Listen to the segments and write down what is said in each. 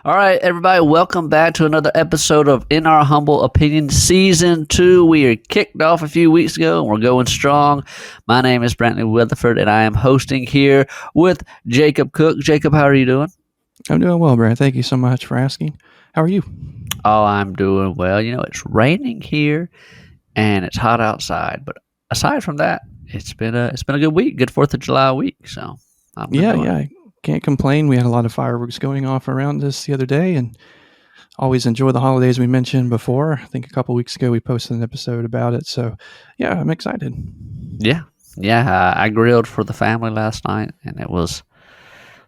All right, everybody, welcome back to another episode of In Our Humble Opinion Season 2. We are kicked off a few weeks ago and we're going strong. My name is Brantley Weatherford and I am hosting here with Jacob Cook. Jacob, how are you doing? I'm doing well, Brad. Thank you so much for asking. How are you? Oh, I'm doing well. It's raining here and it's hot outside, but aside from that, it's been a good week, good 4th of July week, so I'm Yeah, enjoying yeah. it. I can't complain. We had a lot of fireworks going off around us the other day and always enjoy the holidays we mentioned before. I think a couple weeks ago we posted an episode about it. So, yeah, I'm excited. Yeah, yeah. I grilled for the family last night and it was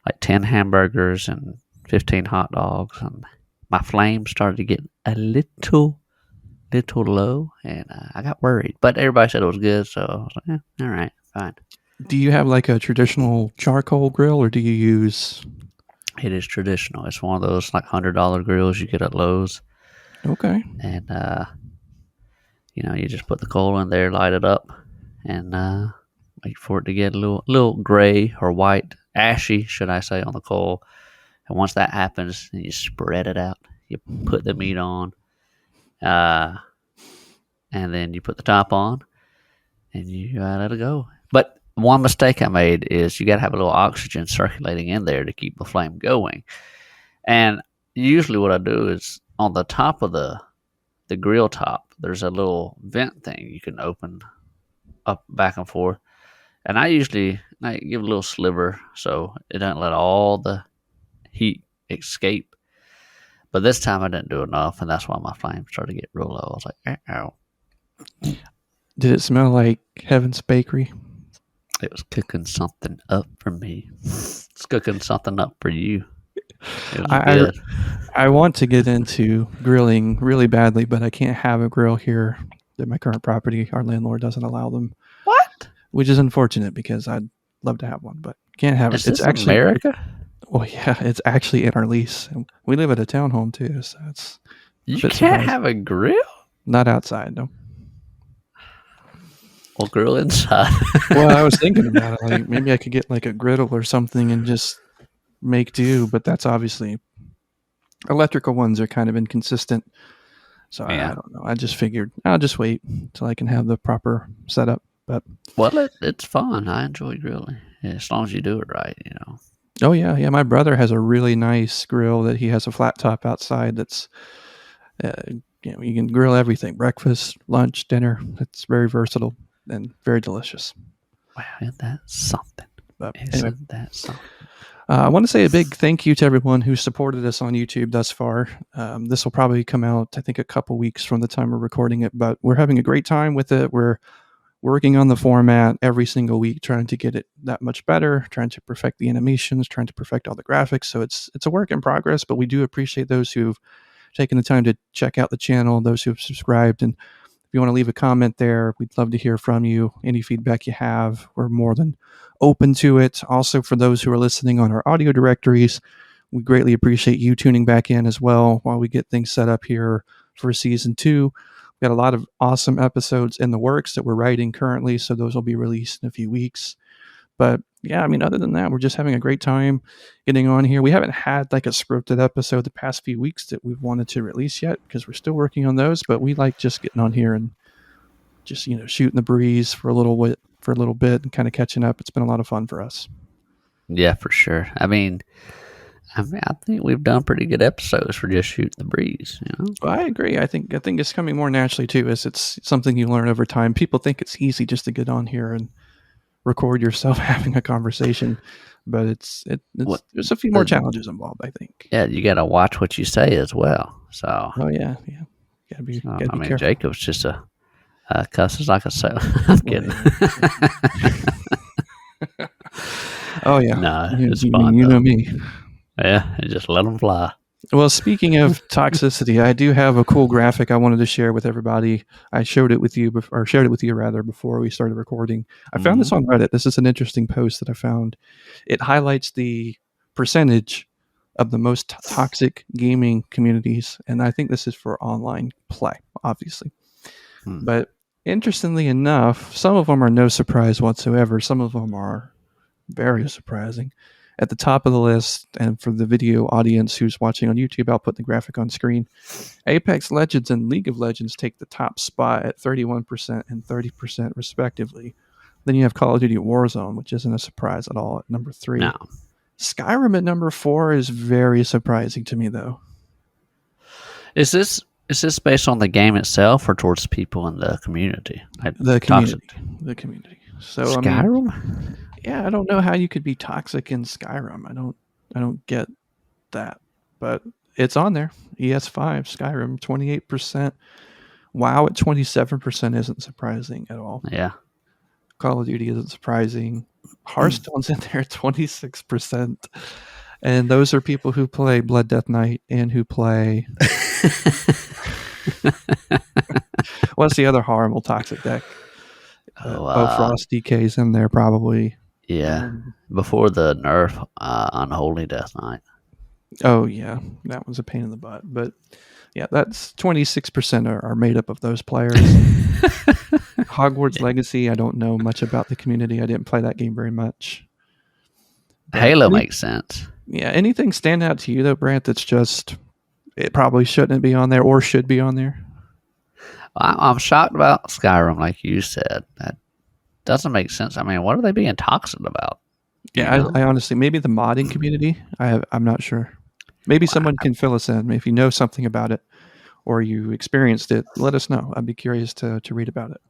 like 10 hamburgers and 15 hot dogs, and my flame started to get a little low, and I got worried. But everybody said it was good, so I was like, all right, fine. Do you have like a traditional charcoal grill or do you use. It is traditional. It's one of those like $100 grills you get at Lowe's, Okay. and you just put the coal in there, light it up, and wait for it to get a little gray or white, ashy, should I say, on the coal. And once that happens, then you spread it out. You put the meat on, uh, and then you put the top on, and you let it go. But one mistake I made is you got to have a little oxygen circulating in there to keep the flame going. And usually, what I do is on the top of the grill top, there's a little vent thing you can open up back and forth. And I usually give a little sliver so it doesn't let all the heat escape. But this time I didn't do enough, and that's why my flame started to get real low. I was like, oh. Did it smell like Heaven's Bakery? It was cooking something up for me. It's cooking something up for you. It was I, good. I want to get into grilling really badly, but I can't have a grill here at my current property. Our landlord doesn't allow them, What? which is unfortunate because I'd love to have one, but can't have Is it. It's this actually America? well, yeah, it's actually in our lease. And we live at a townhome too, so it's a You bit can't surprising. have a grill? Not outside, no. Well, grill inside. Well, I was thinking about it. Like maybe I could get like a griddle or something and just make do, but that's obviously electrical ones are kind of inconsistent. So I Yeah. don't know. I just figured I'll just wait until I can have the proper setup. But Well, it's fun. I enjoy grilling. As long as you do it right. oh yeah, my brother has a really nice grill that he has a flat top outside. That's uh, you can grill everything: breakfast, lunch, dinner. It's very versatile and very delicious. Wow, isn't that something? But anyway, Isn't that something? I want to say a big thank you to everyone who supported us on YouTube thus far. This will probably come out, I think, a couple weeks from the time we're recording it, but we're having a great time with it. We're working on the format every single week, trying to get it that much better, trying to perfect the animations, trying to perfect all the graphics. So it's a work in progress, but we do appreciate those who've taken the time to check out the channel, those who've subscribed. And if you want to leave a comment there, we'd love to hear from you. Any feedback you have, we're more than open to it. Also, for those who are listening on our audio directories, we greatly appreciate you tuning back in as well while we get things set up here for season 2. We've got a lot of awesome episodes in the works that we're writing currently, so those will be released in a few weeks. But yeah, I mean, other than that, we're just having a great time getting on here. We haven't had like a scripted episode the past few weeks that we've wanted to release yet because we're still working on those. But we like just getting on here and just shooting the breeze for a little bit and kind of catching up. It's been a lot of fun for us. Yeah, for sure. I think we've done pretty good episodes for just shooting the breeze. Well, I agree. I think it's coming more naturally too. As it's something you learn over time. People think it's easy just to get on here and record yourself having a conversation, but it's What? there's a few more challenges involved, I think. Yeah, you got to watch what you say as well. So, Oh yeah, gotta be careful. Jacob's just a cusses like a sailor. I'm Well, kidding. Oh yeah, No, it's fun you though. know me. Yeah, just let them fly. Well, speaking of toxicity, I do have a cool graphic I wanted to share with everybody. I showed it with you, or shared it with you rather, before we started recording. I found this on Reddit. This is an interesting post that I found. It highlights the percentage of the most toxic gaming communities, and I think this is for online play, obviously. But interestingly enough, some of them are no surprise whatsoever. Some of them are very surprising. At the top of the list, and for the video audience who's watching on YouTube, I'll put the graphic on screen. Apex Legends and League of Legends take the top spot at 31% and 30% respectively. Then you have Call of Duty Warzone, which isn't a surprise at all, at number 3. No. Skyrim at number 4 is very surprising to me, though. Is this based on the game itself or towards people in the community? The community. So Skyrim? I mean, yeah, I don't know how you could be toxic in Skyrim. I don't get that, but it's on there. ES5 Skyrim 28%. WoW at 27% isn't surprising at all. Yeah. Call of Duty isn't surprising. Hearthstone's in there at 26%. And those are people who play Blood Death Knight and who play what's the other horrible toxic deck? Frost DK's in there probably. Yeah. Before the nerf, Unholy Death Knight. Oh yeah, that was a pain in the butt. But yeah, that's 26% are made up of those players. Hogwarts Legacy, I don't know much about the community. I didn't play that game very much. But Halo makes sense. Yeah, anything stand out to you though, Brant, that's just it probably shouldn't be on there or should be on there? I'm shocked about Skyrim, like you said. That doesn't make sense. I mean, what are they being toxic about? Yeah, I honestly, maybe the modding community. I'm not sure. Maybe someone can fill us in. If you know something about it or you experienced it, let us know. I'd be curious to read about it.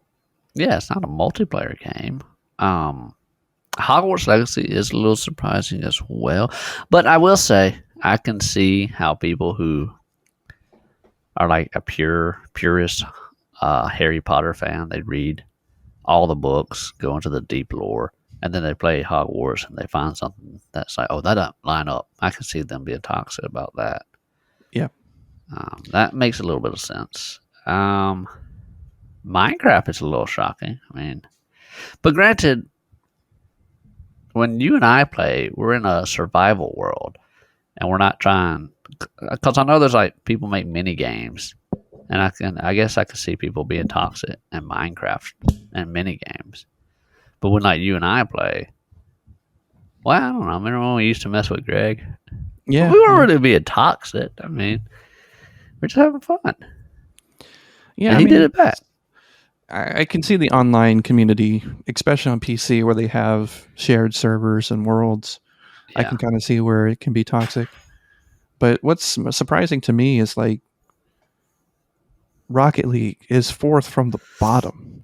Yeah, it's not a multiplayer game. Hogwarts Legacy is a little surprising as well. But I will say, I can see how people who are like a purist Harry Potter fan, they read all the books, go into the deep lore, and then they play Hogwarts and they find something that's like, oh, that doesn't line up. I can see them being toxic about that. Yeah. That makes a little bit of sense. Minecraft is a little shocking. I mean, but granted, when you and I play, we're in a survival world, and we're not trying. Because I know there's like people make mini games, and I guess I could see people being toxic in Minecraft and mini games. But when like you and I play, well, I don't know. I remember when we used to mess with Greg. Yeah, we weren't really being toxic. I mean, we're just having fun. Yeah, and he did it back. I can see the online community, especially on PC, where they have shared servers and worlds. Yeah. I can kind of see where it can be toxic. But what's surprising to me is like Rocket League is 4th from the bottom.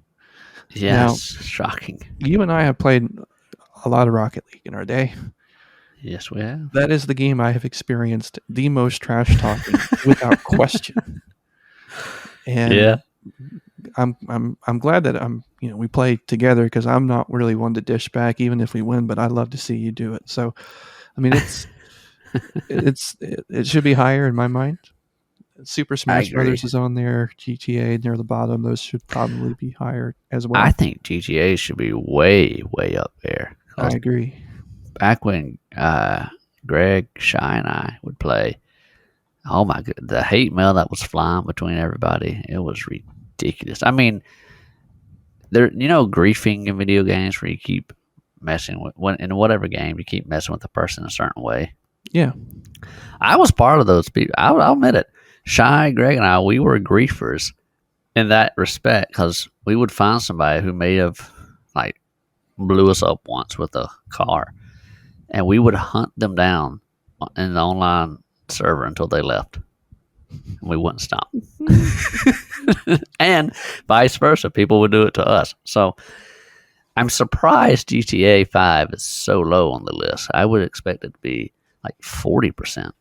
Yes, shocking. You and I have played a lot of Rocket League in our day. Yes, we have. That is the game I have experienced the most trash talking without question. And yeah. I'm glad that we play together, because I'm not really one to dish back even if we win, but I love to see you do it. So, I mean, it should be higher in my mind. Super Smash Brothers is on there. GTA near the bottom. Those should probably be higher as well. I think GTA should be way, way up there. I agree. Back when Greg, Shy, and I would play, oh my god, the hate mail that was flying between everybody, it was ridiculous. I mean, griefing in video games where you keep messing with, in whatever game, you keep messing with the person a certain way. Yeah. I was part of those people. I'll admit it. Shy, Greg, and I, we were griefers in that respect, because we would find somebody who may have like blew us up once with a car, and we would hunt them down in the online server until they left. And we wouldn't stop. And vice versa, people would do it to us. So I'm surprised GTA 5 is so low on the list. I would expect it to be like 40%.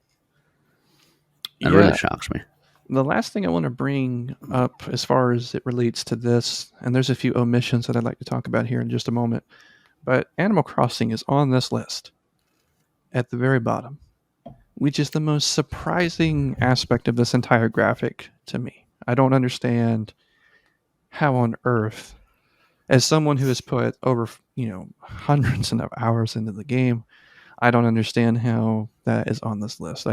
That really shocks me. The last thing I want to bring up as far as it relates to this, and there's a few omissions that I'd like to talk about here in just a moment, but Animal Crossing is on this list at the very bottom, which is the most surprising aspect of this entire graphic to me. I don't understand how on earth, as someone who has put over hundreds of hours into the game, I don't understand how that is on this list.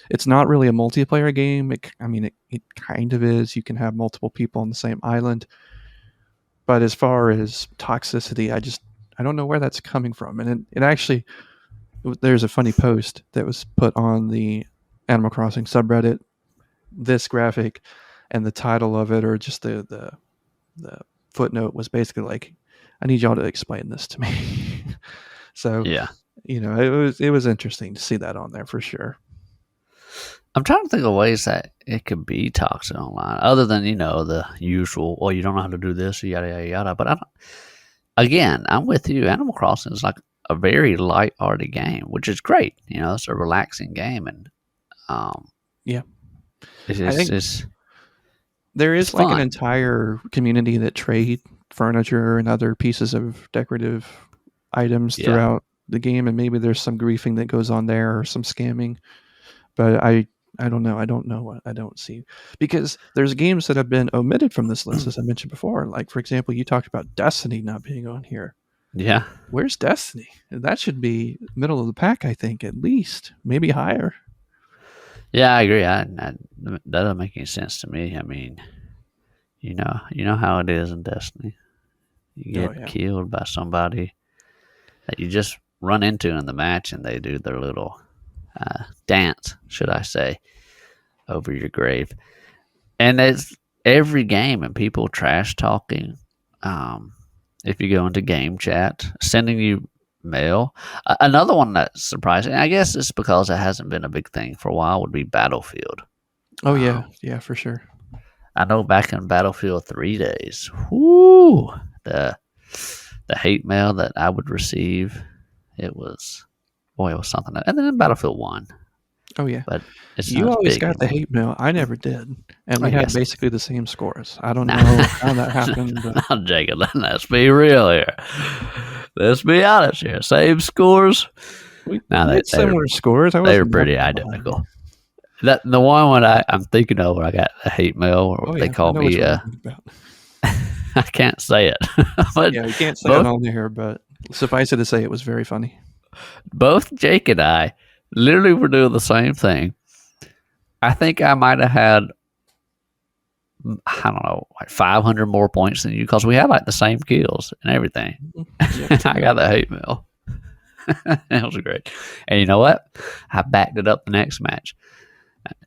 It's not really a multiplayer game. It kind of is. You can have multiple people on the same island. But as far as toxicity, I don't know where that's coming from. And it actually, there's a funny post that was put on the Animal Crossing subreddit. This graphic and the title of it, or just the footnote, was basically like, I need y'all to explain this to me. So Yeah. it was interesting to see that on there for sure. I'm trying to think of ways that it could be toxic online, other than the usual. Well, you don't know how to do this, yada yada yada. But I'm with you. Animal Crossing is like a very light-hearted game, which is great. It's a relaxing game, and Yeah, it's I think it's there it's is like an fun. entire community that trade furniture and other pieces of decorative items Yeah, throughout the game, and maybe there's some griefing that goes on there or some scamming. But I don't know. I don't know what I don't see, because there's games that have been omitted from this list, as I mentioned before. Like, for example, you talked about Destiny not being on here. yeah, Where's Destiny? That should be middle of the pack, I think, at least, maybe higher. yeah. I agree. That doesn't make any sense to me. I mean, you know how it is in Destiny. You Oh get yeah, killed by somebody that you just run into in the match, and they do their little dance, should I say, over your grave. And it's every game, and people trash talking. Um, if you go into game chat, sending you mail. Another one that's surprising, I guess it's because it hasn't been a big thing for a while, would be Battlefield. oh Um, yeah, for sure. I know back in Battlefield 3 days, whoo, the the hate mail that I would receive, it was it was something. And then in Battlefield 1, Oh yeah, but it's not you as always big got the anymore. hate mail. I never did, and we I had guess. basically the same scores. I don't Nah, know how that happened, but nah, Jacob, let's be real here. Let's be honest here. Same scores. Now we had similar scores. I they were wasn't that pretty far behind you. identical. That the one I'm thinking of where I got a hate mail, or Oh they yeah, I call know which me. one you're thinking about. I can't say it, but Yeah, we can't say it both on there, but suffice it to say, it was very funny. both Jake and I literally were doing the same thing. I think I might have had, I don't know, like 500 more points than you, because we had like the same kills and everything. Yep. And I got the hate mail. It was great. And you know what? I backed it up the next match.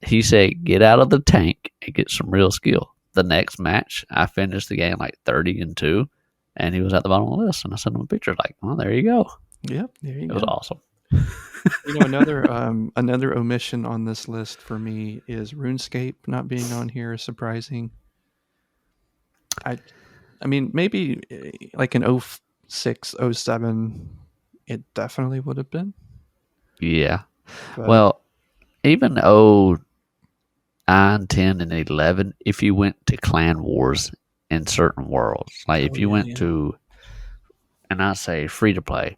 He said, "Get out of the tank and get some real skill." The next match, I finished the game like 30-2, and he was at the bottom of the list. And I sent him a picture, like, "Well, there you go." Yep. There you It was go. awesome. Another omission on this list for me is RuneScape not being on here is surprising. I mean, maybe like in 06, 07, it definitely would have been. Yeah. But Well, even 9, 10, and 11, if you went to clan wars in certain worlds, like if you went yeah. to, and I say free to play,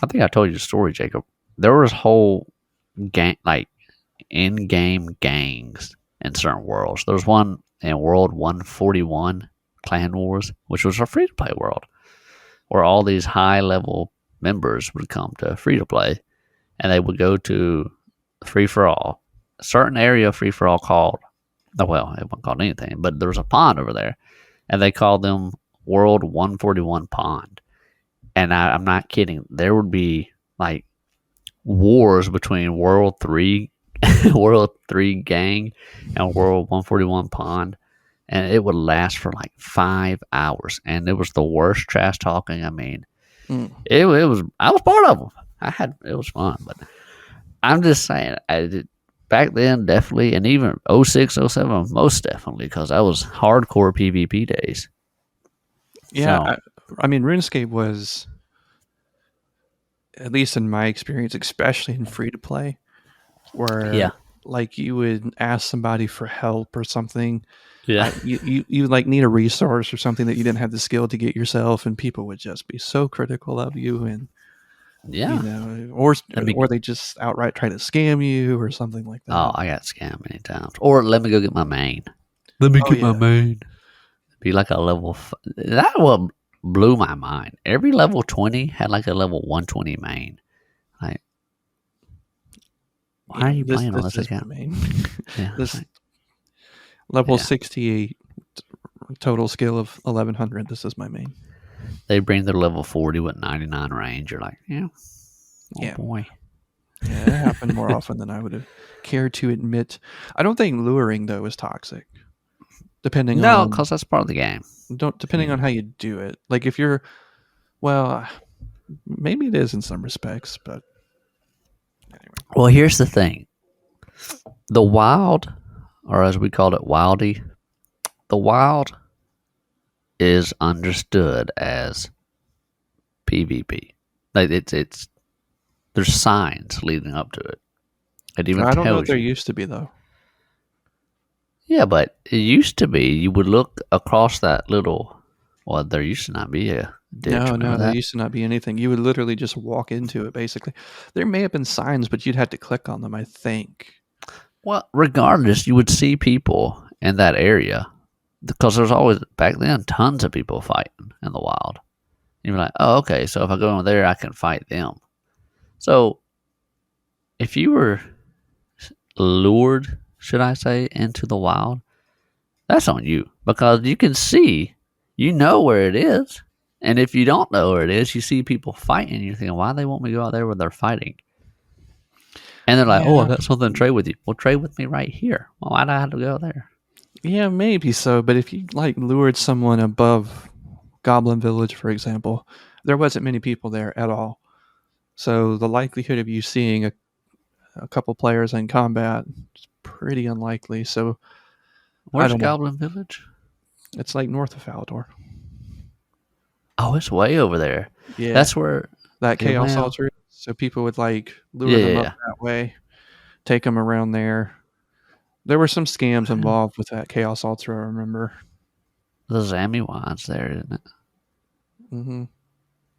I think I told you the story, Jacob. There was whole gang, like in game gangs in certain worlds. There was one in World 141, Clan Wars, which was a free to play world, where all these high level members would come to free to play, and they would go to free for all, a certain area of free for all called, well, it wasn't called anything, but there was a pond over there, and they called them World 141 Pond. And I'm not kidding. There would be like wars between World 3, World 3 gang, and World 141 Pond, and it would last for like 5 hours. And it was the worst trash talking. I mean, Mm. it was. I was part of them. It was fun, but I'm just saying, back then definitely, and even 06, 07, most definitely, because that was hardcore PvP days. Yeah, So, I mean, RuneScape was, at least in my experience, especially in free to play, where yeah, like you would ask somebody for help or something. yeah, You like need a resource or something that you didn't have the skill to get yourself, and people would just be so critical of you, and yeah. That'd be. or they just outright try to scam you or something like Oh, that. I got scammed many times. Or let me go get my main. Let me Oh get my yeah, main. Be like a level. That one blew my mind. Every level 20 had like a level 120 main. Like, why are you playing on this is my account? main. Yeah, This like, level yeah. 68 total skill of 1100. This is my main. They bring their level 40 with 99 range. You're like, yeah, Oh Yeah. boy. Yeah, it happened more often than I would have cared to admit. I don't think luring though is toxic. Depending No, on because that's part of the game. depending on how you do it. Like if you're well, maybe it is in some respects, but anyway. Well, here's the thing: the wild, or as we called it, wildy, the wild is understood as PvP. Like it's there's signs leading up to it. It even I don't know if tells there you. used to be though. Yeah, but it used to be you would look across that little. Well, there used to not be a ditch. No, Remember there that? used to not be anything. You would literally just walk into it basically. There may have been signs, but you'd have to click on them, I think. Well, regardless, you would see people in that area because there's always back then tons of people fighting in the wild. You're like, oh, okay, so if I go in there, I can fight them. So if you were lured, should I say, into the wild, that's on you because you can see, you know where it is. And if you don't know where it is, you see people fighting, you're thinking, why they want me to go out there when they're fighting? And they're like, oh, I Yeah. got something to trade with you. Well, trade with me right here. Well, why do I have to go there? Yeah, maybe so, but if you like lured someone above Goblin Village, for example, there wasn't many people there at all. So the likelihood of you seeing a couple players in combat is pretty unlikely. So I Where's don't know. Goblin Village? It's like north of Falador. Oh, it's way over there. Yeah. That's where. That Yeah, Chaos well, Altar. So people would like lure yeah, them yeah, up yeah. that way, take them around there. There were some scams involved with that Chaos Altar, I remember. The Zammy wine's there, isn't it? Hmm.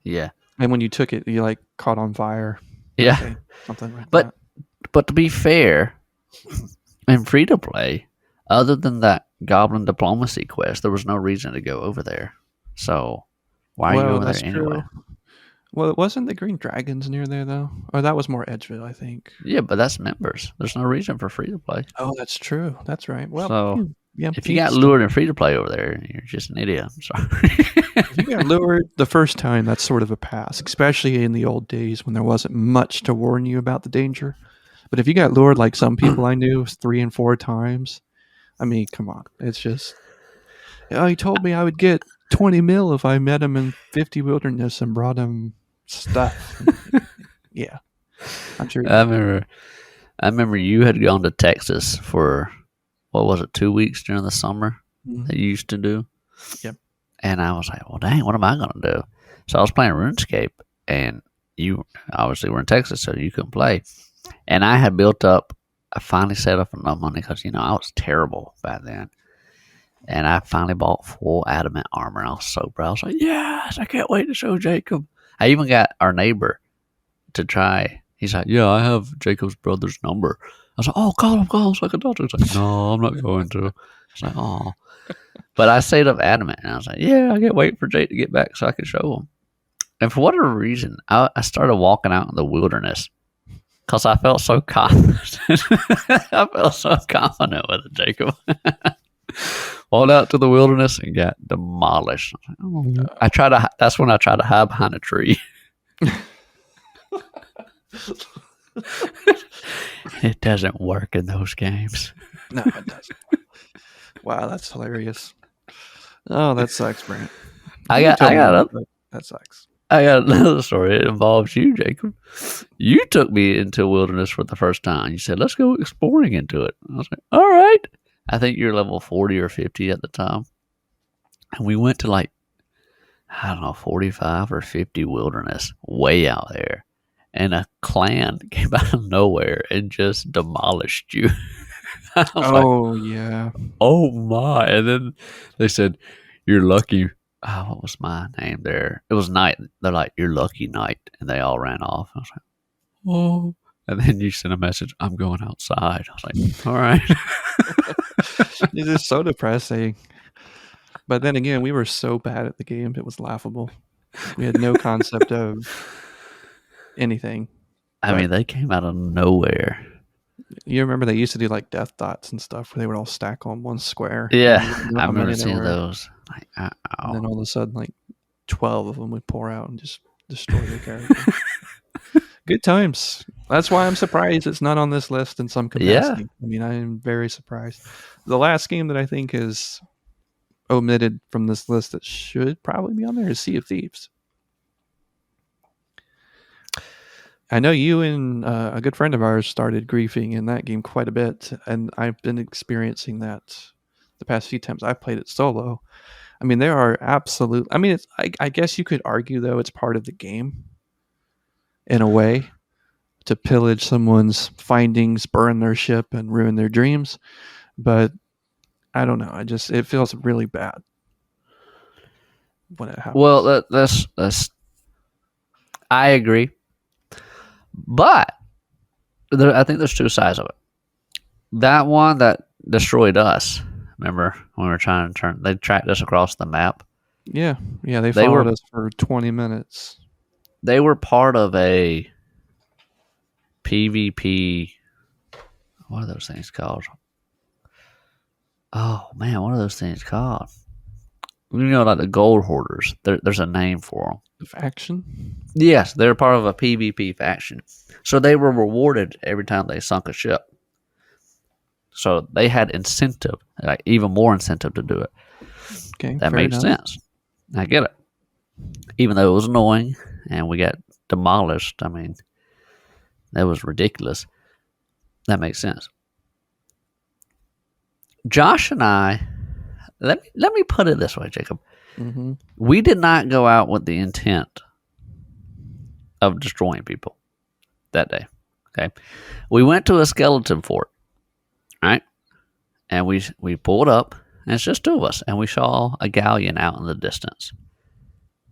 Yeah, And when you took it, you like caught on fire. yeah. Okay, something like But that. but to be fair, in free to play, other than that Goblin diplomacy quest, there was no reason to go over there. So why are you Well, over that's there anyway? true. Well, it wasn't the Green Dragons near there though, or that was more Edgeville, I think. Yeah, but that's members. There's no reason for free to play. Oh, that's true. That's right. Well, So yeah, if you got lured in free to play over there, you're just an idiot. I'm sorry. if you got lured the first time, that's sort of a pass, especially in the old days when there wasn't much to warn you about the danger. But if you got lured like some people I knew 3 and 4 times, I mean, come on. It's just, oh, he told me I would get 20 mil if I met him in 50 Wilderness and brought him stuff. Yeah, I'm sure. I remember you had gone to Texas for what was it, 2 weeks during the summer that you used to do. Yep. And I was like, well, dang, what am I gonna do? So I was playing RuneScape, and you obviously were in Texas, so you couldn't play. And I had built up. I finally set up enough money because I was terrible back then. And I finally bought full adamant armor. And I was so proud. I was like, yes, I can't wait to show Jacob. I even got our neighbor to try. He's like, yeah, I have Jacob's brother's number. I was like, oh, call him so I can talk to him. He's like, no, I'm not going to. I was like, oh. But I stayed up adamant. And I was like, yeah, I can't wait for Jake to get back so I can show him. And for whatever reason, I started walking out in the wilderness because I felt so confident. I felt so confident with it, Jacob. Walked out to the wilderness and got demolished. That's when I tried to hide behind a tree. It doesn't work in those games. No, it doesn't. Wow, that's hilarious. Oh, that sucks, Brant. That sucks. I got another story. It involves you, Jacob. You took me into wilderness for the first time. You said, let's go exploring into it. I was like, all right. I think you're level 40 or 50 at the time. And we went to 45 or 50 wilderness way out there. And a clan came out of nowhere and just demolished you. Yeah. Oh my. And then they said, you're lucky. What was my name there? It was Knight. They're like, you're lucky, Knight. And they all ran off. I was like, oh. And then you sent a message, I'm going outside. I was like, all right. It's just so depressing. But then again, we were so bad at the game, it was laughable. We had no concept of anything. I mean, they came out of nowhere. You remember they used to do like death dots and stuff where they would all stack on one square. Yeah, I remember seeing those. And then all of a sudden, 12 of them would pour out and just destroy your character. Good times. That's why I'm surprised it's not on this list in some Yeah. capacity. I mean, I am very surprised. The last game that I think is omitted from this list that should probably be on there is Sea of Thieves. I know you and a good friend of ours started griefing in that game quite a bit, and I've been experiencing that the past few times I've played it solo. I mean, there are absolute. I mean, I guess you could argue though it's part of the game in a way to pillage someone's findings, burn their ship, and ruin their dreams. But I don't know. It feels really bad when it happens. Well, that's. I agree, but I think there's two sides of it. That one that destroyed us. Remember when we were trying to turn? They tracked us across the map. Yeah, they followed us for 20 minutes. They were part of a PvP. What are those things called? Oh man, what are those things called? You know, like the gold hoarders. There's a name for them. The faction? Yes, they're part of a PvP faction. So they were rewarded every time they sunk a ship. So they had incentive, like even more incentive to do it. Okay, that made sense. I get it. Even though it was annoying and we got demolished, I mean, that was ridiculous. That makes sense. Josh and I, let me put it this way, Jacob. Mm-hmm. We did not go out with the intent of destroying people that day. Okay, we went to a skeleton fort, right? And we pulled up, and it's just two of us, and we saw a galleon out in the distance,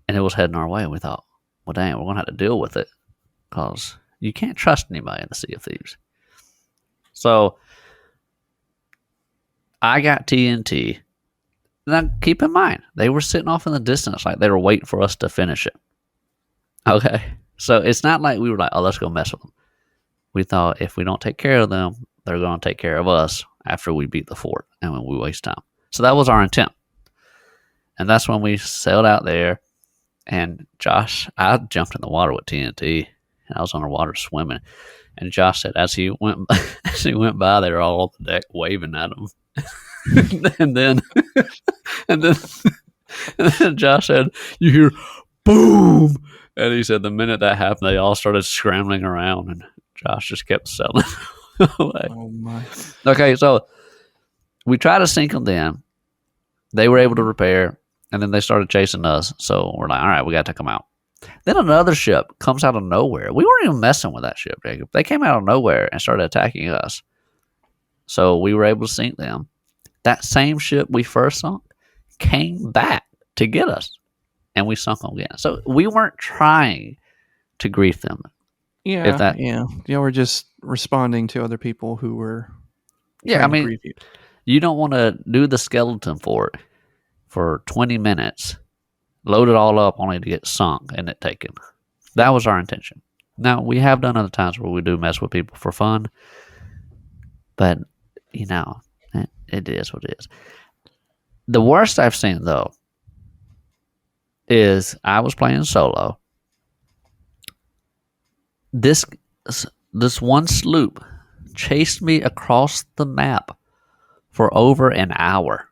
and it was heading our way. And we thought, well, dang, we're gonna have to deal with it because you can't trust anybody in the Sea of Thieves. So I got TNT. Now, keep in mind, they were sitting off in the distance like they were waiting for us to finish it. Okay? So it's not like we were like, oh, let's go mess with them. We thought if we don't take care of them, they're going to take care of us after we beat the fort and when we waste time. So that was our intent. And that's when we sailed out there. And Josh, I jumped in the water with TNT, and I was underwater swimming. And Josh said, as he went by, they were all on the deck waving at him. and then Josh said, "You hear, boom!" And he said, the minute that happened, they all started scrambling around, and Josh just kept sailing away. Oh my! Okay, so we tried to sink them. Then they were able to repair, and then they started chasing us. So we're like, all right, we got to take them out. Then another ship comes out of nowhere. We weren't even messing with that ship, Jacob. They came out of nowhere and started attacking us. So we were able to sink them. That same ship we first sunk came back to get us, and we sunk them again. So we weren't trying to grief them. Yeah, we're just responding to other people who were. Yeah, I mean, you don't want to do the skeleton fort for 20 minutes, load it all up only to get sunk and it taken. That was our intention. Now, we have done other times where we do mess with people for fun, but, you know, it is what it is. The worst I've seen, though, is I was playing solo. This one sloop chased me across the map for over an hour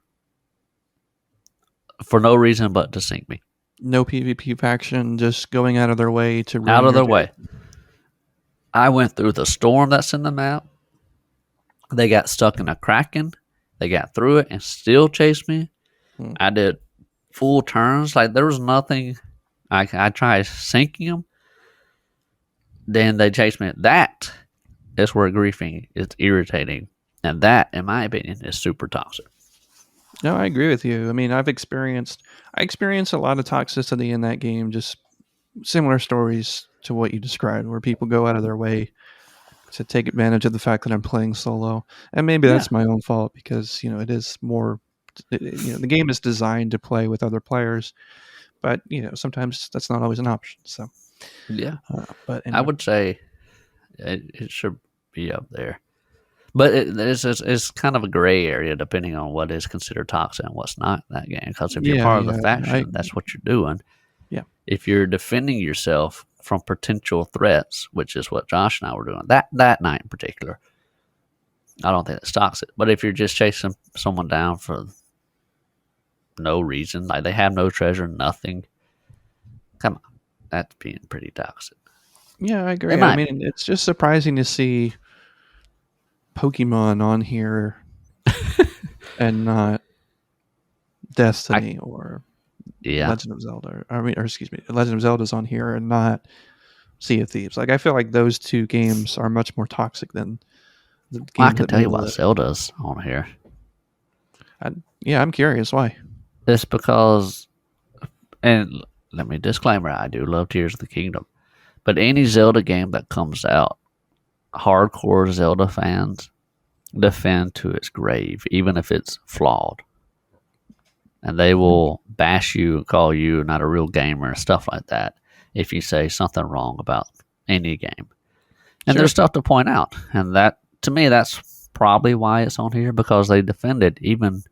for no reason but to sink me. No PvP faction, just going out of their way to ruin out of their day. way. I went through the storm that's in the map. They got stuck in a kraken. They got through it and still chased me. I did full turns. Like, there was nothing. I tried sinking them. Then they chased me. That is where griefing is irritating. And that, in my opinion, is super toxic. No, I agree with you. I mean, I experienced a lot of toxicity in that game, just similar stories to what you described, where people go out of their way to take advantage of the fact that I'm playing solo. And maybe that's my own fault because, it is more, the game is designed to play with other players, but, sometimes that's not always an option. So, yeah. But anyway. I would say it should be up there. But it's kind of a gray area depending on what is considered toxic and what's not in that game. Because if you're part of the faction, that's what you're doing. Yeah. If you're defending yourself from potential threats, which is what Josh and I were doing that night in particular. I don't think that stocks it. But if you're just chasing someone down for no reason, like they have no treasure, nothing, come on, that's being pretty toxic. Yeah, I agree. I mean, it's just surprising to see Pokemon on here and not Destiny or Legend of Zelda. Legend of Zelda's on here and not Sea of Thieves. Like, I feel like those two games are much more toxic than the game. Well, I can tell you why Zelda's on here. I'm curious why. It's because, and let me disclaimer, I do love Tears of the Kingdom, but any Zelda game that comes out, hardcore Zelda fans defend to its grave, even if it's flawed. And they will bash you and call you not a real gamer and stuff like that if you say something wrong about any game. And there's stuff to point out. And that, to me, that's probably why it's on here, because they defend it even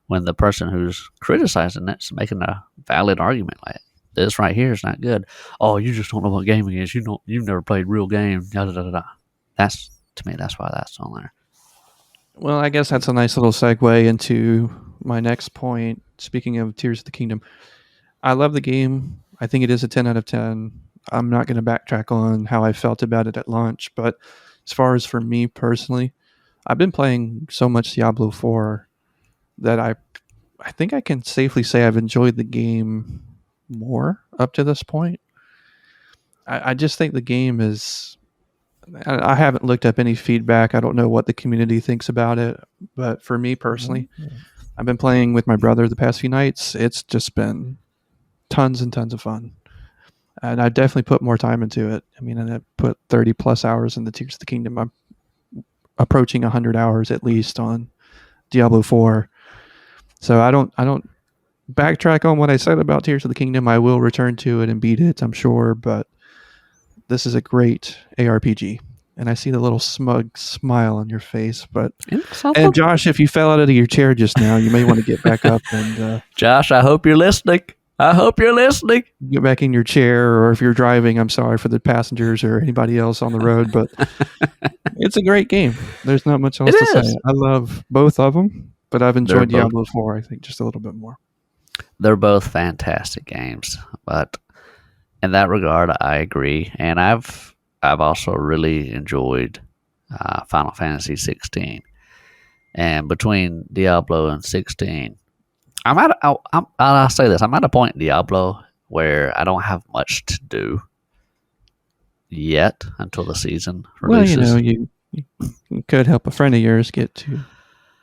when the person who's criticizing it's making a valid argument like, this right here is not good. Oh, you just don't know what gaming is. You've never played real games. Da, da, da, da. That's, to me, that's why that's on there. Well, I guess that's a nice little segue into my next point. Speaking of Tears of the Kingdom, I love the game. I think it is a 10 out of 10. I'm not going to backtrack on how I felt about it at launch, but as far as for me personally, I've been playing so much Diablo 4 that I think I can safely say I've enjoyed the game more up to this point. I just think the game is... I haven't looked up any feedback. I don't know what the community thinks about it, but for me personally, I've been playing with my brother the past few nights. It's just been tons and tons of fun. And I definitely put more time into it. I mean, I put 30 plus hours in the Tears of the Kingdom. I'm approaching 100 hours at least on Diablo 4. So I don't backtrack on what I said about Tears of the Kingdom. I will return to it and beat it, I'm sure, but this is a great ARPG. And I see the little smug smile on your face. But and Josh, if you fell out of your chair just now, you may want to get back up and Josh, I hope you're listening. Get back in your chair, or if you're driving, I'm sorry for the passengers or anybody else on the road, but it's a great game. There's not much else to say. I love both of them, but I've enjoyed Diablo 4, I think, just a little bit more. They're both fantastic games, but in that regard, I agree. And I've also really enjoyed Final Fantasy 16. And between Diablo and 16, I'll say this. I'm at a point in Diablo where I don't have much to do yet until the season releases. Well, you could help a friend of yours get to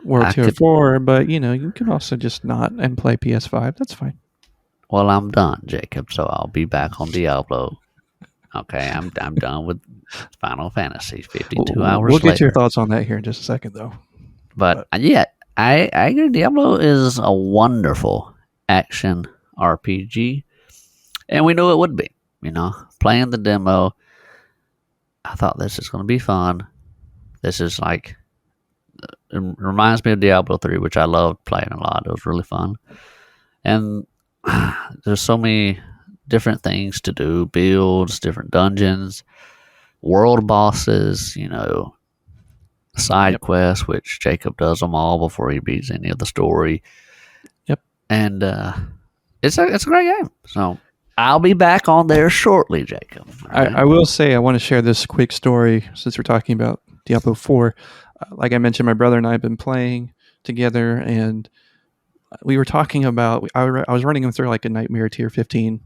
World Tier 4, but, you can also just not and play PS5. That's fine. Well, I'm done, Jacob, so I'll be back on Diablo. Okay, I'm done with Final Fantasy 52 hours We'll get later. your thoughts on that here in just a second, though. But yeah, I agree. Diablo is a wonderful action RPG, and we knew it would be. Playing the demo, I thought this is going to be fun. This is like, it reminds me of Diablo 3, which I loved playing a lot. It was really fun. And there's so many different things to do, builds, different dungeons, world bosses, side quests, which Jacob does them all before he beats any of the story. Yep. And it's a great game. So I'll be back on there shortly, Jacob. Right? I will say I want to share this quick story since we're talking about Diablo 4. Like I mentioned, my brother and I have been playing together, and we were talking about, I was running him through like a Nightmare Tier 15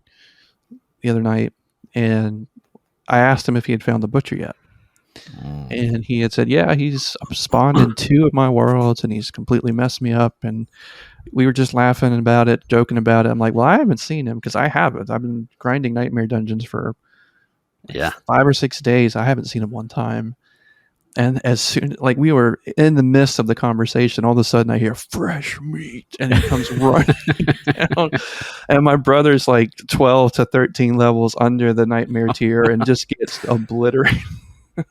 the other night, and I asked him if he had found the Butcher yet. And he had said, yeah, he's spawned in 2 of my worlds, and he's completely messed me up. And we were just laughing about it, joking about it. I'm like, well, I haven't seen him because I haven't. I've been grinding Nightmare Dungeons for 5 or 6 days. I haven't seen him one time. And as soon, like we were in the midst of the conversation, all of a sudden I hear fresh meat, and he comes running down. And my brother's like 12 to 13 levels under the Nightmare tier and just gets obliterated.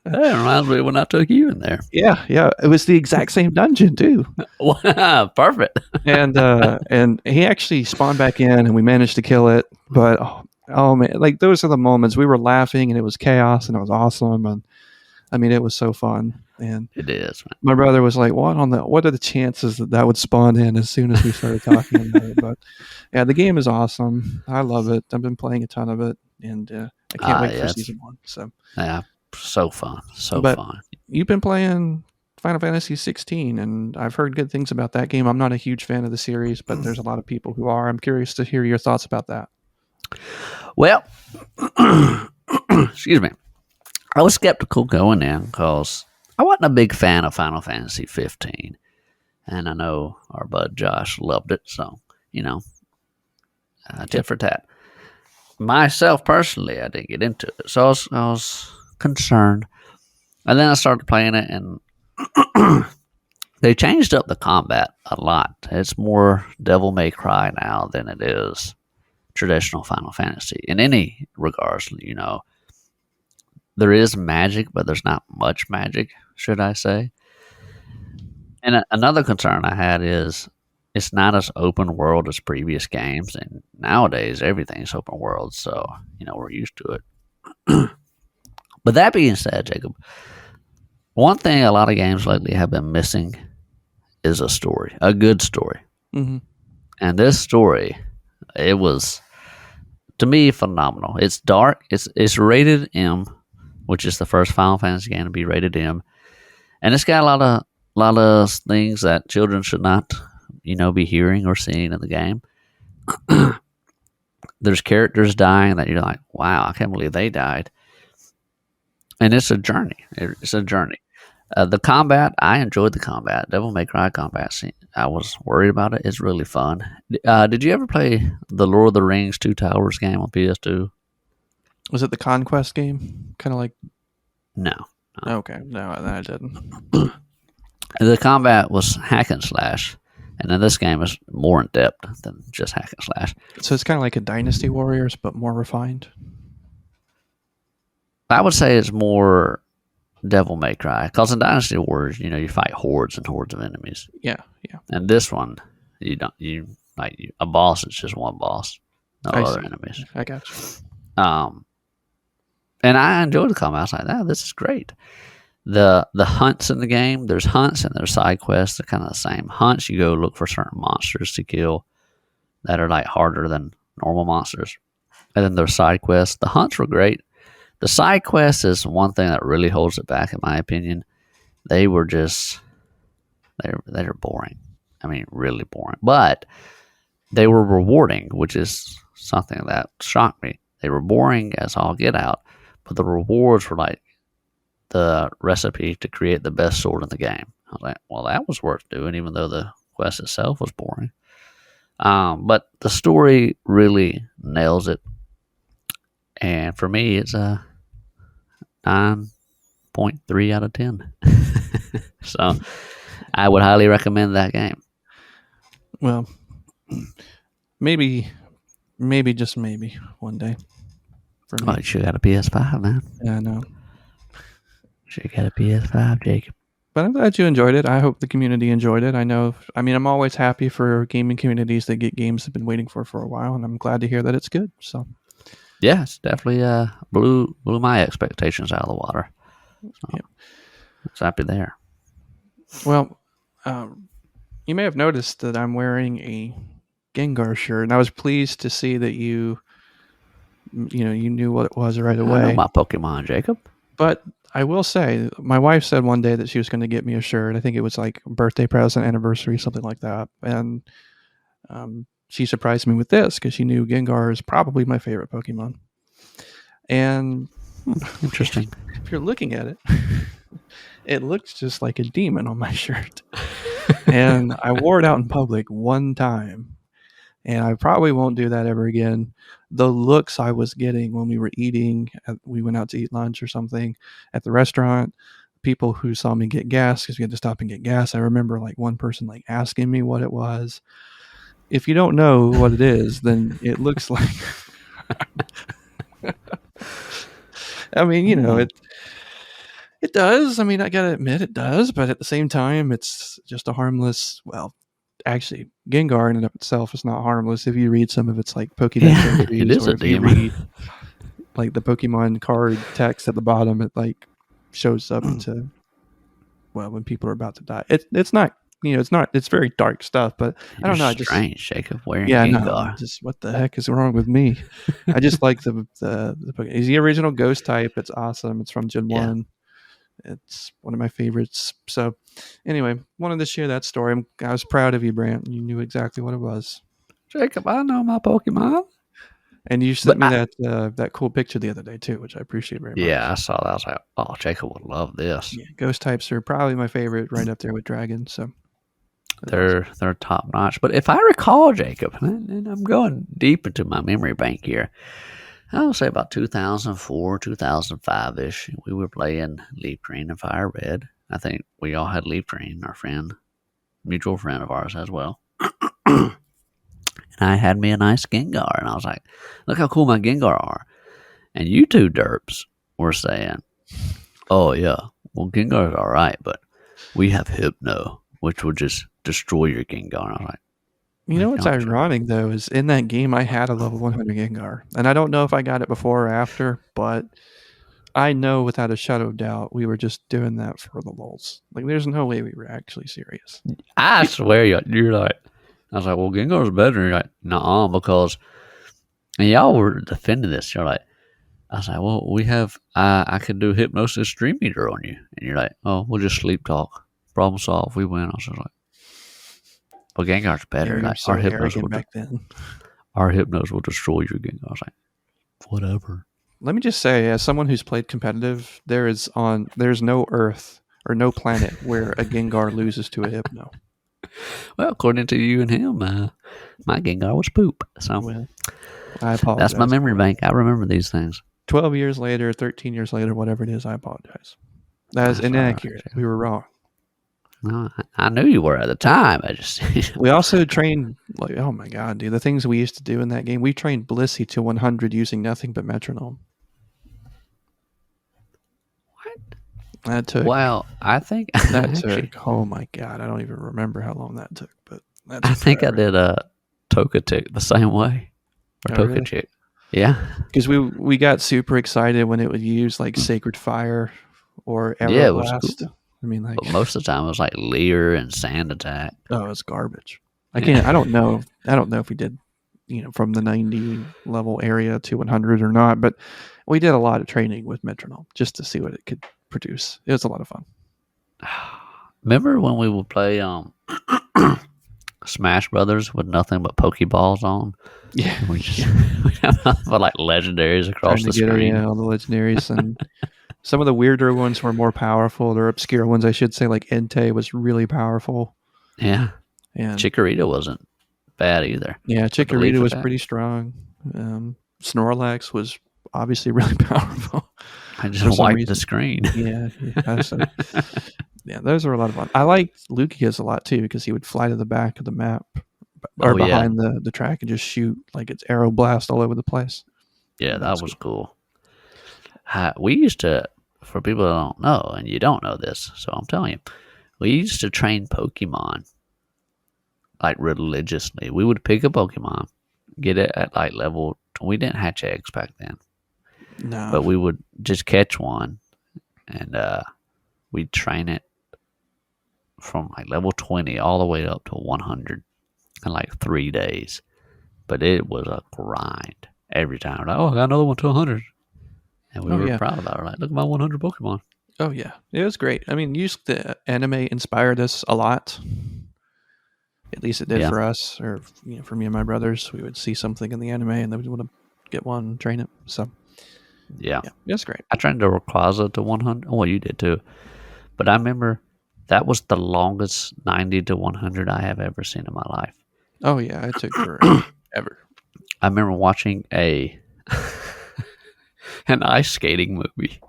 That reminds me when I took you in there. Yeah. It was the exact same dungeon too. Wow, perfect. And he actually spawned back in, and we managed to kill it. But Oh man, like those are the moments we were laughing and it was chaos and it was awesome, and I mean it was so fun. And It is, man. my brother was like, what are the chances that that would spawn in as soon as we started talking about it? But yeah, the game is awesome. I love it. I've been playing a ton of it, and I can't wait for Yeah, it's season 1. So, yeah, so fun, so but fun. you've been playing Final Fantasy 16, and I've heard good things about that game. I'm not a huge fan of the series, but there's a lot of people who are. I'm curious to hear your thoughts about that. Well, excuse me. I was skeptical going in because I wasn't a big fan of Final Fantasy 15, and I know our bud Josh loved it. So tit for tat. Myself personally, I didn't get into it, so I was concerned. And then I started playing it, and they changed up the combat a lot. It's more Devil May Cry now than it is traditional Final Fantasy in any regards. There is magic, but there's not much magic, should I say. And another concern I had is it's not as open world as previous games, and nowadays everything's open world, so we're used to it. But that being said, Jacob, one thing a lot of games lately have been missing is a story, a good story. Mm-hmm. And this story, it was to me phenomenal. It's dark. It's rated M, which is the first Final Fantasy game to be rated M, and it's got a lot of things that children should not, be hearing or seeing in the game. There's characters dying that you're like, wow, I can't believe they died. And it's a journey. It's a journey. The combat, I enjoyed the combat. Devil May Cry combat scene. I was worried about it. It's really fun. Did you ever play the Lord of the Rings Two Towers game on PS2? Was it the Conquest game? Kind of like. No. Okay, no, I didn't. The combat was hack and slash, and then this game is more in depth than just hack and slash. So it's kind of like a Dynasty Warriors, but more refined. I would say it's more Devil May Cry, because in Dynasty Warriors, you fight hordes and hordes of enemies. Yeah. And this one, you don't. A boss is just one boss, no other enemies. I got you. And I enjoyed the combat. I was like, this is great. The hunts in the game, there's hunts and there's side quests. They're kind of the same. Hunts, you go look for certain monsters to kill that are like harder than normal monsters. And then there's side quests. The hunts were great. The side quests is one thing that really holds it back, in my opinion. They were just they're boring. I mean, really boring. But they were rewarding, which is something that shocked me. They were boring as all get out, but the rewards were like the recipe to create the best sword in the game. I was like, well, that was worth doing, even though the quest itself was boring. But the story really nails it. And for me, it's a 9.3 out of 10. So I would highly recommend that game. Well, maybe just maybe one day. For me. Oh, you got a PS5, man. Yeah, I know. You got a PS5, Jacob. But I'm glad you enjoyed it. I hope the community enjoyed it. I'm always happy for gaming communities that get games they've been waiting for a while, and I'm glad to hear that it's good. So, yeah, it's definitely blew my expectations out of the water. So, yeah. I was happy there. Well, you may have noticed that I'm wearing a Gengar shirt, and I was pleased to see that you knew what it was right away. I know my Pokemon, Jacob. But I will say, my wife said one day that she was going to get me a shirt. I think it was like a birthday present, anniversary, something like that. And she surprised me with this because she knew Gengar is probably my favorite Pokemon. And interesting. If you're looking at it, it looks just like a demon on my shirt. And I wore it out in public one time. And I probably won't do that ever again. The looks I was getting when we were eating, we went out to eat lunch or something at the restaurant, people who saw me get gas because we had to stop and get gas. I remember like one person like asking me what it was. If you don't know what it is, then it looks like, I mean, it does. I mean, I got to admit it does, but at the same time, it's just a harmless, well, actually, Gengar in and of itself is not harmless. If you read some of its like Pokédex Yeah, it entries, is or a if you demon. read like the Pokemon card text at the bottom, it like shows up to when people are about to die. It's not, it's very dark stuff, but I You're don't know. I just strange, Jacob, wearing Yeah, no, Gengar. just what the heck is wrong with me? I just like he's the original Ghost type. It's awesome. It's from Gen Yeah. 1. It's one of my favorites. So, anyway, wanted to share that story. I was proud of you, Brant. You knew exactly what it was, Jacob, I know my Pokemon. and you But sent me that cool picture the other day too, which I appreciate very yeah, I much. saw that. I was like, oh, Jacob would love this. Yeah, Ghost types are probably my favorite, right up there with Dragon. So that's awesome. They're top notch. But if I recall, Jacob, and I'm going deep into my memory bank here, I would say about 2004, 2005 ish. We were playing Leaf Green and Fire Red. I think we all had Leaf Green, our friend, mutual friend of ours as well. And I had me a nice Gengar, and I was like, look how cool my Gengar are. And you two derps were saying, oh, yeah, well, Gengar's all right, but we have Hypno, which will just destroy your Gengar. And I was like, You know what's don't you? ironic though is in that game I had a level 100 Gengar, and I don't know if I got it before or after, but I know without a shadow of doubt we were just doing that for the lulz. Like, there's no way we were actually serious. I swear, you're like, I was like, well, Gengar's better. And you're like, nah, because, and y'all were defending this. You're like, I was like, well, we have, I could do Hypnosis Stream Meter on you. And you're like, oh, we'll just sleep talk. Problem solved. We win. I was just like, well, Gengar's Yeah, better. we were Like, so arrogant back then. our Hypnos will destroy your Gengar. I was like, whatever. Let me just say, as someone who's played competitive, there's no Earth or no planet where a Gengar loses to a Hypno. Well, according to you and him, my Gengar was poop. So Well, I apologize. that's my memory bank. I remember these things. 12 years later, 13 years later, whatever it is, I apologize. That is That's all right, inaccurate. yeah. We were wrong. No, I knew you were at the time. I just We also trained, like, oh my god, dude, the things we used to do in that game. We trained Blissey to 100 using nothing but metronome. what? That took Well, I think that actually, took. Oh my god, I don't even remember how long that took, but that I took think I forever. did a Togetic the same way, or Oh, really? Togechick. Yeah, Because we got super excited when it would use like Sacred Fire or yeah, it was Aeroblast. cool. I mean, like, But most of the time it was like Leer and Sand Attack. oh, it's garbage. I Yeah. can't. I don't know. I don't know if we did, from the 90 level area to 100 or not, but we did a lot of training with metronome just to see what it could produce. It was a lot of fun. Remember when we would play Smash Brothers with nothing but Pokeballs on? Yeah, We just we have nothing but like legendaries across trying to the get screen. all the legendaries, and some of the weirder ones were more powerful. They're obscure ones, I should say. Like Entei was really powerful, Yeah, and Chikorita wasn't bad either. yeah, With the Chikorita leaf was attack. pretty strong. Snorlax was obviously really powerful. I for just some wiped reason. the screen. Yeah. So, yeah, those are a lot of fun. I liked Lugia's a lot too because he would fly to the back of the map or Oh, yeah. behind the track and just shoot like it's arrow blast all over the place. Yeah, that was cool. We used to, for people that don't know, and you don't know this, so I'm telling you, we used to train Pokemon like religiously. We would pick a Pokemon, get it at like level. We didn't hatch eggs back then, No, but we would just catch one, and we'd train it from like level 20 all the way up to 100 in like 3 days. But it was a grind every time. Like, oh, I got another one to 100. And we were proud about it. Like, look at my 100 Pokemon. Oh yeah, it was great. I mean, the anime inspired us a lot. At least it did Yeah. for us, or for me and my brothers. We would see something in the anime and then we would want to get one and train it. So Yeah. yeah, that's great. I trained a Rayquaza to 100. Oh, well, you did too. But I remember that was the longest 90 to 100 I have ever seen in my life. Oh yeah, it took forever. I remember watching an ice skating movie.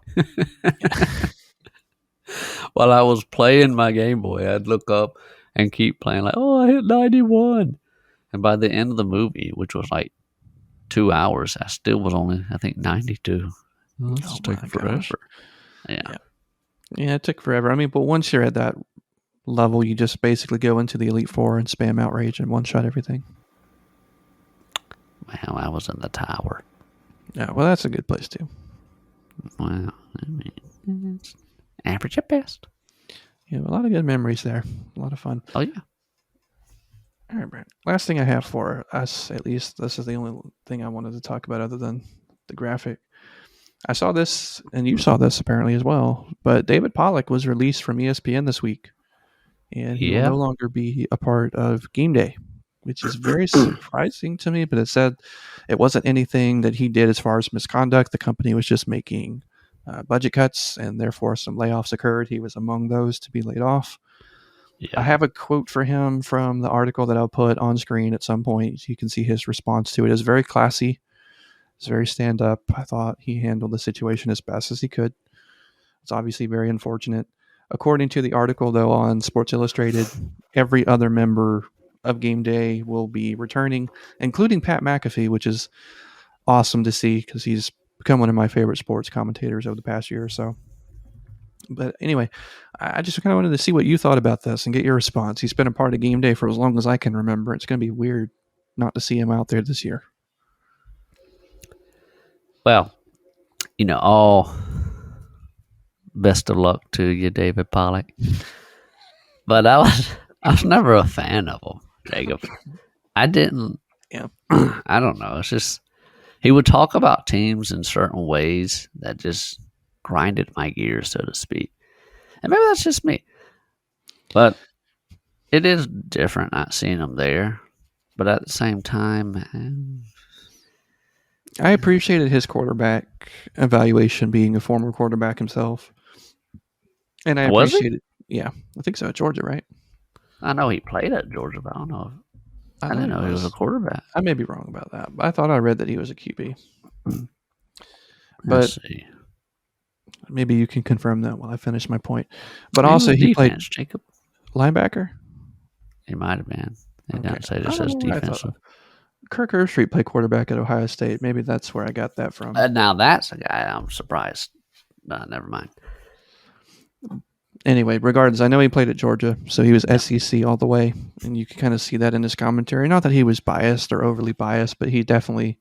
While I was playing my Game Boy, I'd look up and keep playing like, oh, I hit 91. And by the end of the movie, which was like 2 hours, I still was only, I think, 92. Oh, that's Oh taking my forever. gosh. Yeah. Yeah, it took forever. I mean, but once you're at that level, you just basically go into the Elite Four and spam outrage and one shot everything. Well, I was in the tower. Yeah, well, that's a good place too. Well, I mean, it's average at best. Yeah, a lot of good memories there. A lot of fun. Oh yeah. All right, Brent. Last thing I have for us, at least, this is the only thing I wanted to talk about other than the graphic. I saw this, and you saw this apparently as well, but David Pollock was released from ESPN this week, and he will Yeah. no longer be a part of Game Day, which is very surprising to me, but it said it wasn't anything that he did as far as misconduct. The company was just making budget cuts, and therefore some layoffs occurred. He was among those to be laid off. Yeah. I have a quote for him from the article that I'll put on screen at some point. You can see his response to it. It's very classy. It's very stand up. I thought he handled the situation as best as he could. It's obviously very unfortunate. According to the article, though, on Sports Illustrated, every other member of Game Day will be returning, including Pat McAfee, which is awesome to see because he's become one of my favorite sports commentators over the past year or so. But anyway, I just kind of wanted to see what you thought about this and get your response. He's been a part of Game Day for as long as I can remember. It's going to be weird not to see him out there this year. Well, all best of luck to you, David Pollock. But I was never a fan of him, Jacob. I didn't. Yeah. I don't know. It's just he would talk about teams in certain ways that just grinded my gears, so to speak. And maybe that's just me. But it is different not seeing him there. But at the same time, I appreciated his quarterback evaluation being a former quarterback himself. And I Was he? appreciated yeah, I think so. Georgia, right? I know he played at Georgia, but I don't know. I thought didn't know he was a quarterback. I may be wrong about that, but I thought I read that he was a QB. Let's But see. maybe you can confirm that while I finish my point. But He also, was he played defense, Jacob. linebacker. He might have been. It Okay. doesn't say. It I just don't says know what I thought defensive. Kirk Herbstreit played quarterback at Ohio State. Maybe that's where I got that from. Now that's a guy I'm surprised. Never mind. Anyway, regardless, I know he played at Georgia, so he was SEC all the way, and you can kind of see that in his commentary. Not that he was biased or overly biased, but he definitely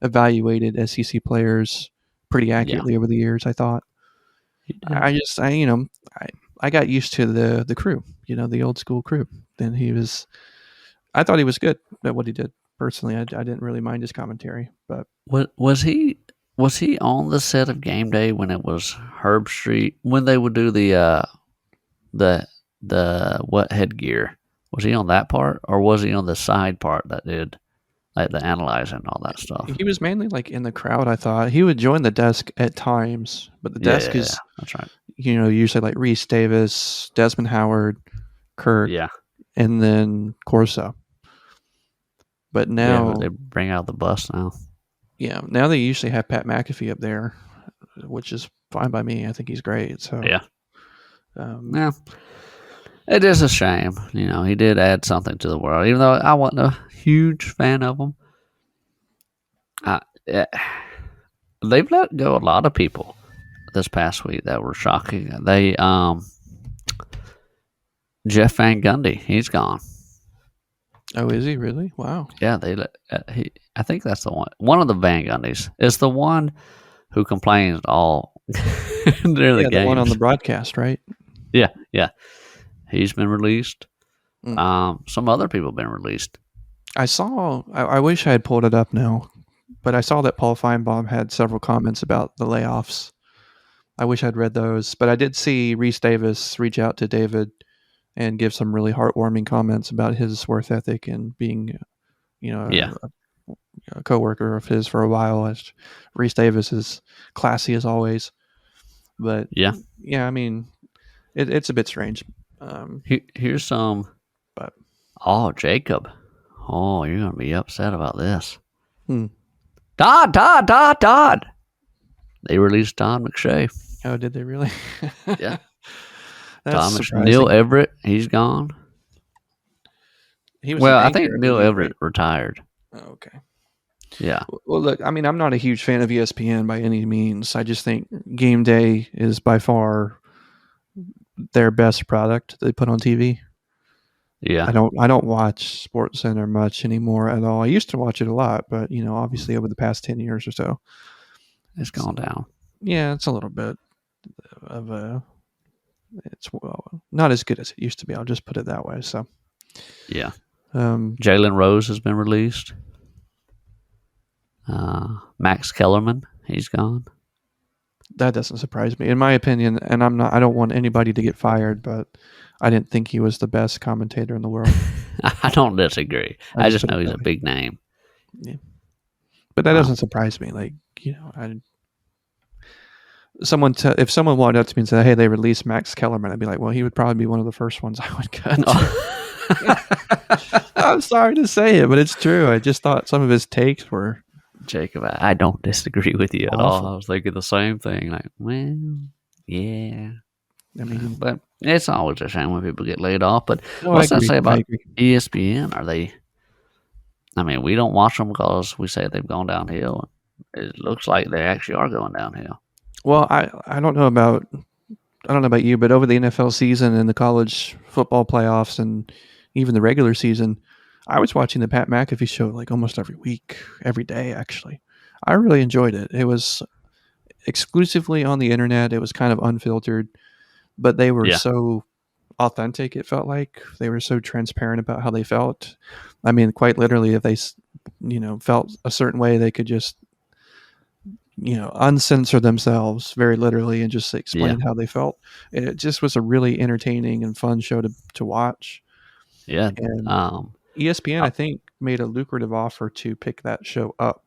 evaluated SEC players pretty accurately over the years. I thought. I got used to the crew, the old school crew. Then I thought he was good at what he did. Personally, I didn't really mind his commentary, but Was he on the set of Game Day when it was Herbstreit when they would do the what headgear? Was he on that part, or was he on the side part that did like the analyzing and all that stuff? he was mainly like in the crowd. I thought he would join the desk at times, but the desk is that's right. usually like Reese Davis, Desmond Howard, Kirk, Yeah, and then Corso. But now, they bring out the bus now. now they usually have Pat McAfee up there, which is fine by me. I think he's great. So Yeah. It is a shame. He did add something to the world, even though I wasn't a huge fan of him. They've let go a lot of people this past week that were shocking. They Jeff Van Gundy, he's gone. Oh, is he really? Wow. Yeah, I think that's the one. One of the Van Gundys is the one who complains all during the games. The one on the broadcast, right? Yeah. He's been released. Mm. Some other people have been released. I saw. I wish I had pulled it up now, but I saw that Paul Feinbaum had several comments about the layoffs. I wish I'd read those, but I did see Reese Davis reach out to David and give some really heartwarming comments about his work ethic and being, a coworker of his for a while. As Reese Davis is classy as always, but I mean, it's a bit strange. Here's some. But Jacob, you're gonna be upset about this. Dodd. They released Don McShay. Oh, did they really? Yeah. That's Neil Everett, he's gone. He was I think Neil Everett retired. Oh, okay. Yeah. Well, look, I mean, I'm not a huge fan of ESPN by any means. I just think Game Day is by far their best product they put on TV. Yeah, I don't watch Sports Center much anymore at all. I used to watch it a lot, but obviously over the past 10 years or so, it's gone down. yeah, it's a little bit of a it's not as good as it used to be. I'll just put it that way. So, Yeah. um, Jalen Rose has been released. Max Kellerman, he's gone. that doesn't surprise me, in my opinion. And I don't want anybody to get fired, but I didn't think he was the best commentator in the world. I don't disagree. I just put it know he's that a way. big name. Yeah. But that Um, doesn't surprise me. Like, if someone walked up to me and said, "Hey, they released Max Kellerman," I'd be like, "Well, he would probably be one of the first ones I would cut." I'm sorry to say it, but it's true. I just thought some of his takes were Jacob, I don't disagree with you at awful. all. I was thinking the same thing. Like, well, yeah. I mean, But it's always a shame when people get laid off. But no, I what's that agree. say I about agree. ESPN? Are they? I mean, we don't watch them because we say they've gone downhill. It looks like they actually are going downhill. Well, I don't know about you, but over the NFL season and the college football playoffs and even the regular season, I was watching the Pat McAfee show like almost every week, every day actually. I really enjoyed it. It was exclusively on the internet. It was kind of unfiltered, but they were Yeah. so authentic. It felt like they were so transparent about how they felt. I mean, quite literally, if they, felt a certain way, they could just, uncensor themselves very literally and just explain how they felt. It just was a really entertaining and fun show to watch. Yeah. And ESPN, I think, made a lucrative offer to pick that show up.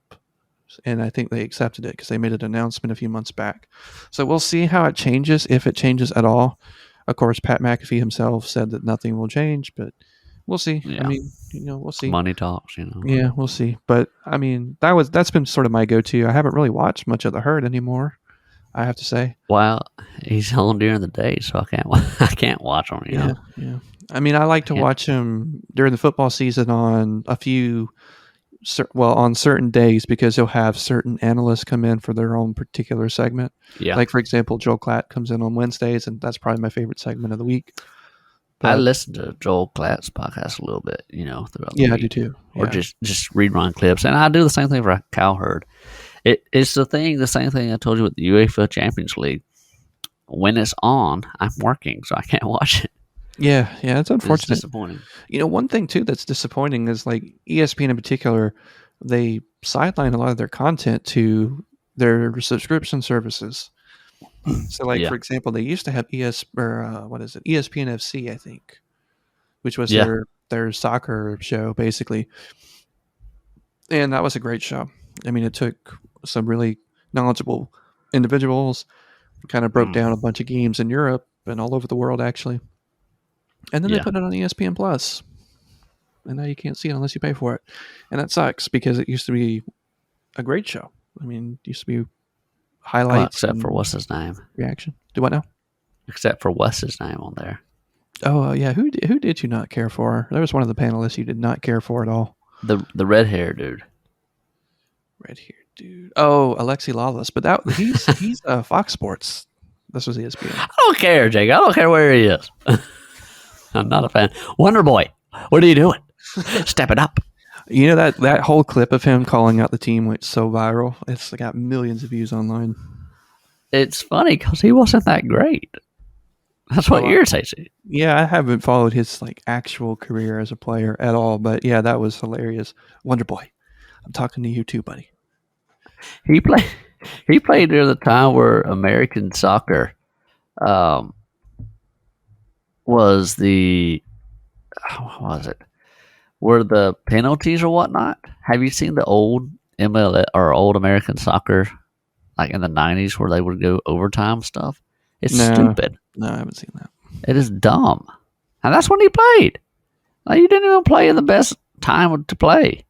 And I think they accepted it because they made an announcement a few months back. So we'll see how it changes, if it changes at all. Of course, Pat McAfee himself said that nothing will change, but we'll see. Yeah. I mean, we'll see. Money talks, Yeah, we'll see. But I mean, that's been sort of my go-to. I haven't really watched much of the Herd anymore, I have to say. Well, he's on during the day, so I can't watch him. You know. Yeah. I mean, I like to watch him during the football season on on certain days because he'll have certain analysts come in for their own particular segment. Yeah. Like, for example, Joel Klatt comes in on Wednesdays, and that's probably my favorite segment of the week. I listen to Joel Klatt's podcast a little bit, throughout the week. I do too. Or just rerun clips. And I do the same thing for Cal Herd. It's the same thing I told you with the UEFA Champions League. When it's on, I'm working, so I can't watch it. Yeah, it's unfortunate. It's disappointing. One thing too that's disappointing is like ESPN in particular, they sideline a lot of their content to their subscription services. So, like, for example, they used to have ESPN FC, I think, which was their soccer show basically, and that was a great show. I mean, it took some really knowledgeable individuals, kind of broke down a bunch of games in Europe and all over the world actually. And then they put it on ESPN Plus, and now you can't see it unless you pay for it, and that sucks because it used to be a great show. I mean, it used to be highlights, except for what's his name? Reaction. Do what now? Except for what's his name on there? Oh yeah, who did you not care for? There was one of the panelists you did not care for at all. The red hair dude. Red hair dude. Oh, Alexi Lawless, but he's Fox Sports. This was ESPN. I don't care, Jake. I don't care where he is. I'm not a fan. Wonder Boy, what are you doing? Step it up. You know that whole clip of him calling out the team went so viral. It's got millions of views online. It's funny because he wasn't that great. That's what irritates you. Yeah, I haven't followed his actual career as a player at all, but yeah, that was hilarious. Wonder Boy, I'm talking to you too, buddy. He played during the time where American soccer was the how was it? Were the penalties or whatnot? Have you seen the old MLS or old American soccer, like in the 90s, where they would go overtime stuff? It's stupid. No, I haven't seen that. It is dumb, and that's when he played. Like, you didn't even play in the best time to play.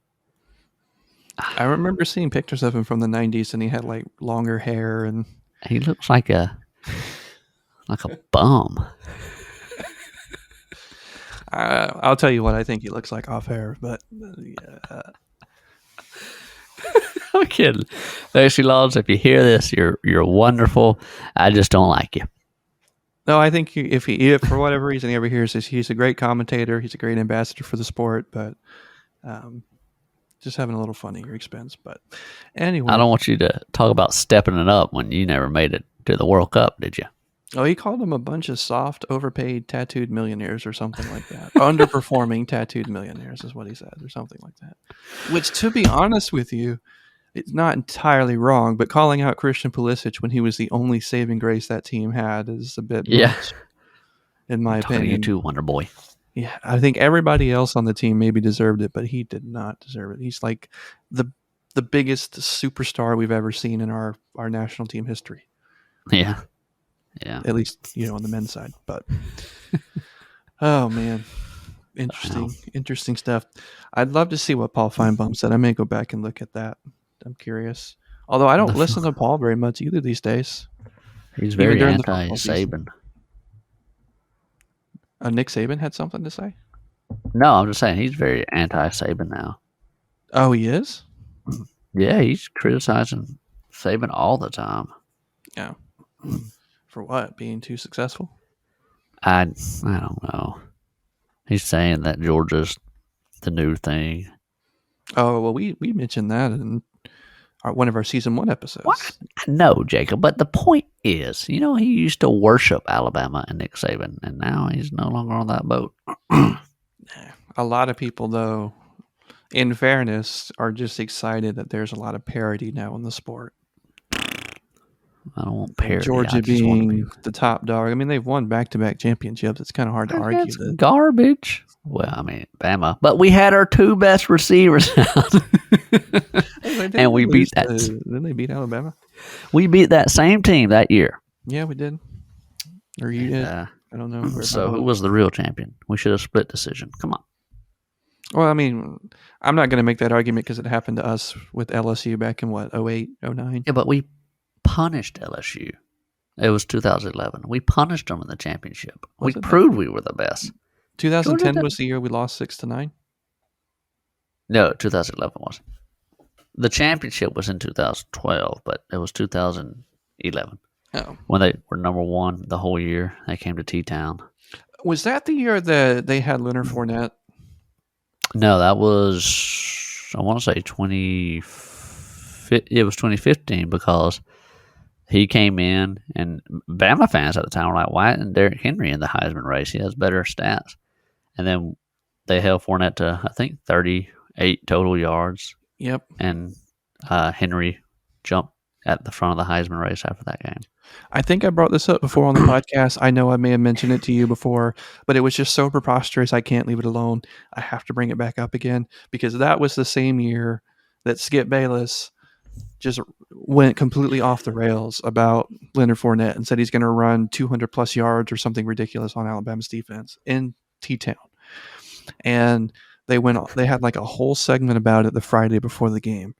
I remember seeing pictures of him from the 90s, and he had like longer hair, and he looks like a bum. I'll tell you what I think he looks like off air, but yeah. I'm kidding. Lacey Laws, if you hear this, you're wonderful. I just don't like you. No, I think if for whatever reason he ever hears this, he's a great commentator. He's a great ambassador for the sport, but um, just having a little fun at your expense. But anyway, I don't want you to talk about stepping it up when you never made it to the World Cup, did you? oh, he called them a bunch of soft, overpaid, tattooed millionaires or something like that. Underperforming tattooed millionaires is what he said, or something like that. Which, to be honest with you, it's not entirely wrong, but calling out Christian Pulisic when he was the only saving grace that team had is a bit Yeah. much, in my Talking to opinion. you too, Wonder Boy. Yeah, I think everybody else on the team maybe deserved it, but he did not deserve it. He's like the biggest superstar we've ever seen in our national team history, Yeah. Yeah. at least on the men's side. But oh man, interesting stuff. I'd love to see what Paul Feinbaum said. I may go back and look at that. I'm curious. Although I don't listen to Paul very much either these days. He's Even very during the football anti-Saban. Nick Saban had something to say. No, I'm just saying he's very anti-Saban now. Oh, he is? Yeah, he's criticizing Saban all the time. Yeah. For what? Being too successful? I don't know. He's saying that Georgia's the new thing. Oh, well, we mentioned that in one of our season 1 episodes. What? No, Jacob, but the point is, he used to worship Alabama and Nick Saban, and now he's no longer on that boat. A lot of people, though, in fairness, are just excited that there's a lot of parity now in the sport. I don't want parity. Georgia being the top dog. I mean, they've won back-to-back championships. It's kind of hard to argue That's that. garbage. Well, I mean, Bama. But we had our 2 best receivers and we beat that. Didn't they beat Alabama? We beat that same team that year. Yeah, we did. Or you did. I don't know. So who was the real champion? We should have split decision. Come on. Well, I mean, I'm not going to make that argument because it happened to us with LSU back in, 08, 09? Yeah, but we punished LSU. It was 2011. We punished them in the championship. We proved we were the best. 2010 was the year we lost 6-9? No, 2011 was. The championship was in 2012, but it was 2011. Oh. When they were number 1 the whole year. They came to T-Town. Was that the year that they had Leonard Fournette? No, that was, I want to say it was 2015 because he came in and Bama fans at the time were like, why isn't Derrick Henry in the Heisman race? He has better stats. And then they held Fournette to, I think, 38 total yards. Yep. And Henry jumped at the front of the Heisman race after that game. I think I brought this up before on the podcast. I know I may have mentioned it to you before, but it was just so preposterous. I can't leave it alone. I have to bring it back up again because that was the same year that Skip Bayless just went completely off the rails about Leonard Fournette and said he's going to run 200 plus yards or something ridiculous on Alabama's defense in T-Town. And they had like a whole segment about it the Friday before the game.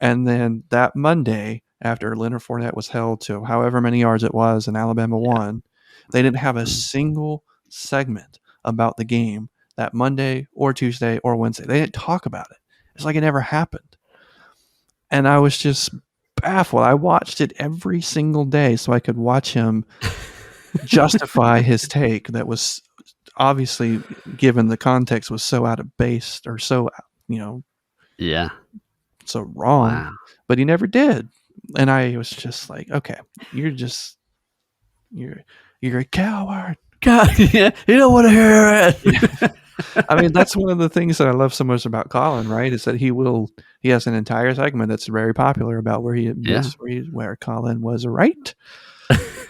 And then that Monday, after Leonard Fournette was held to however many yards it was and Alabama won, they didn't have a single segment about the game that Monday or Tuesday or Wednesday. They didn't talk about it. It's like it never happened. And I was just baffled. I watched it every single day so I could watch him justify his take that was obviously, given the context, was so out of base or so, Yeah. so wrong. Wow. But he never did. And I was just like, okay, you're a coward. God, yeah, you don't want to hear it. I mean, that's one of the things that I love so much about Colin, right? Is that he has an entire segment that's very popular about where he admits where Colin was right.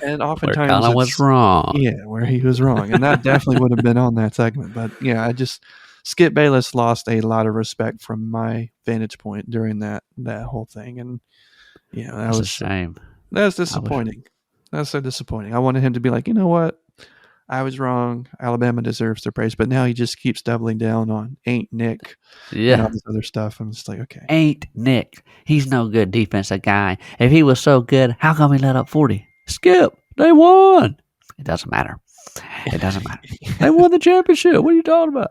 And oftentimes where Colin was wrong. Yeah, where he was wrong. And that definitely would have been on that segment. But yeah, Skip Bayless lost a lot of respect from my vantage point during that whole thing. And yeah, that was a shame. That was disappointing. That's so disappointing. I wanted him to be like, you know what? I was wrong. Alabama deserves their praise. But now he just keeps doubling down on ain't Nick. Yeah. And all this other stuff. I'm just like, okay. Ain't Nick. He's no good defensive guy. If he was so good, how come he let up 40? Skip. They won. It doesn't matter. It doesn't matter. They won the championship. What are you talking about?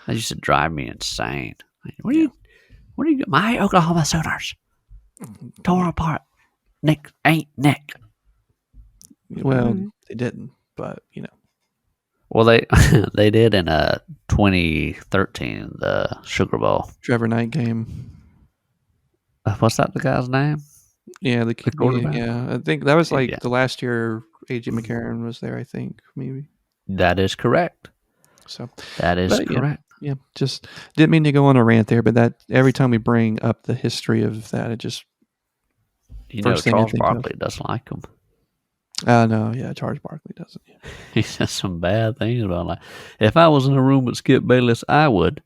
That used to drive me insane. What are you my Oklahoma Sooners tore apart. Nick ain't Nick. Well, they didn't. but Well, they they did in 2013 the Sugar Bowl. Trevor Knight game. What's that? The guy's name? Yeah, The quarterback. yeah. I think that was like Yeah, the last year AJ McCarron was there. I think maybe that is correct. so. That is But correct. yeah. Just didn't mean to go on a rant there, but that every time we bring up the history of that, it just You know, first thing I Charles think of. Barkley doesn't like him. No, yeah, Charles Barkley doesn't. Yeah. He says some bad things about him. Like, if I was in a room with Skip Bayless, I would.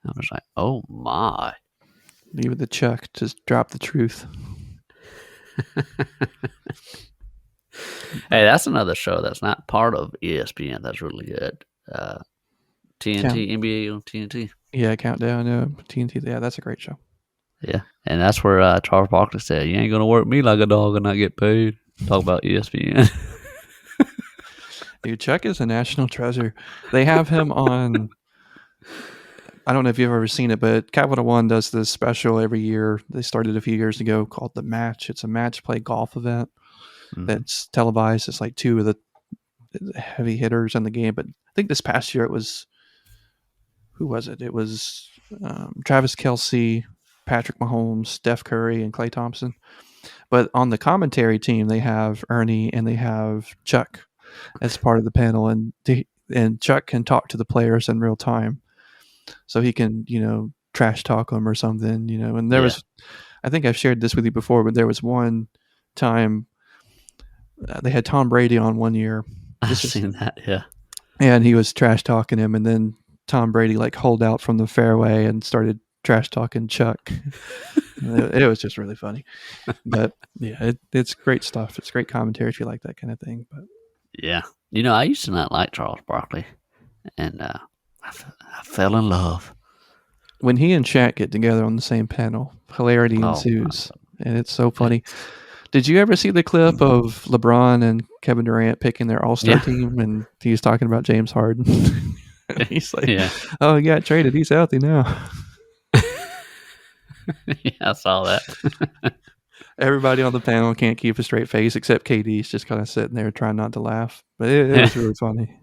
I was like, oh my. Leave it to Chuck. Just drop the truth. Hey, that's another show that's not part of ESPN. That's really good. TNT, NBA on TNT. Yeah, Countdown, TNT. Yeah, that's a great show. Yeah, and that's where Charles Barkley said, "You ain't gonna work me like a dog and not get paid." Talk about ESPN. Dude, Chuck is a national treasure. They have him on. I don't know if you've ever seen it, but Capital One does this special every year. They started a few years ago called The Match. It's a match play golf event that's televised. It's like two of the heavy hitters in the game. But I think this past year it was, who was it? It was Travis Kelce, Patrick Mahomes, Steph Curry, and Klay Thompson. But on the commentary team, they have Ernie and they have Chuck as part of the panel, and Chuck can talk to the players in real time, so he can trash talk them or something. And there was, I think I've shared this with you before, but there was one time they had Tom Brady on one year. I've seen that, yeah. And he was trash talking him, and then Tom Brady like holed out from the fairway and started trash talking Chuck. It was just really funny. But yeah, it's great stuff. It's great commentary if you like that kind of thing. But yeah, I used to not like Charles Barkley, and I fell in love when he and Shaq get together on the same panel. Hilarity ensues, and it's so funny. Did you ever see the clip of LeBron and Kevin Durant picking their All-Star team, and he's talking about James Harden? He's like, "Oh, he got traded. He's healthy now." Yeah, I saw that. Everybody on the panel can't keep a straight face except KD's just kind of sitting there trying not to laugh. But it was really funny.